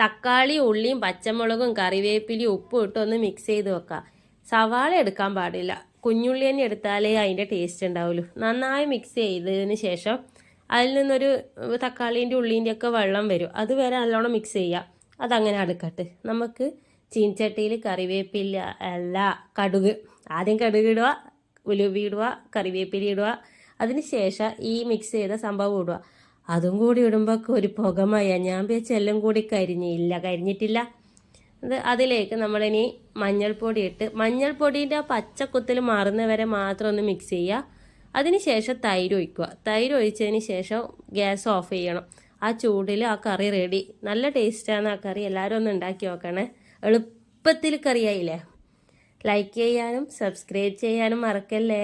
തക്കാളി ഉള്ളിയും പച്ചമുളകും കറിവേപ്പിലയും ഉപ്പും ഇട്ടൊന്ന് മിക്സ് ചെയ്ത് വെക്കുക. സവാള എടുക്കാൻ പാടില്ല, കുഞ്ഞുള്ളി തന്നെ എടുത്താലേ അതിൻ്റെ ടേസ്റ്റ് ഉണ്ടാവുള്ളൂ. നന്നായി മിക്സ് ചെയ്തതിന് ശേഷം അതിൽ നിന്നൊരു തക്കാളീൻ്റെ ഉള്ളീൻ്റെ ഒക്കെ വെള്ളം വരും, അതുവരെ നല്ലോണം മിക്സ് ചെയ്യുക. അതങ്ങനെ അടുക്കട്ടെ. നമുക്ക് ചീനച്ചട്ടിയിൽ കറിവേപ്പില അല്ല കടുക്, ആദ്യം കടുക് ഇടുക, ഉലുവ ഇടുക, കറിവേപ്പില ഇടുക, അതിന് ശേഷം ഈ മിക്സ് ചെയ്ത സംഭവം ഇടുക. അതും കൂടി ഇടുമ്പോൾ ഒരു പുകമയ. ഞാൻ വെച്ച് എല്ലാം കൂടി കരിഞ്ഞിട്ടില്ല. അതിലേക്ക് നമ്മളിനി മഞ്ഞൾപ്പൊടി ഇട്ട് മഞ്ഞൾപ്പൊടിൻ്റെ ആ പച്ചക്കുത്തിൽ മാറുന്നവരെ മാത്രം ഒന്ന് മിക്സ് ചെയ്യുക. അതിന് ശേഷം തൈര് ഒഴിക്കുക. തൈര് ഒഴിച്ചതിന് ശേഷം ഗ്യാസ് ഓഫ് ചെയ്യണം. ആ ചൂടിൽ ആ കറി റെഡി. നല്ല ടേസ്റ്റാണ് ആ കറി. എല്ലാവരും ഒന്ന് ഉണ്ടാക്കി നോക്കണേ. എളുപ്പത്തിൽ കറിയായില്ലേ. ലൈക്ക് ചെയ്യാനും സബ്സ്ക്രൈബ് ചെയ്യാനും മറക്കല്ലേ.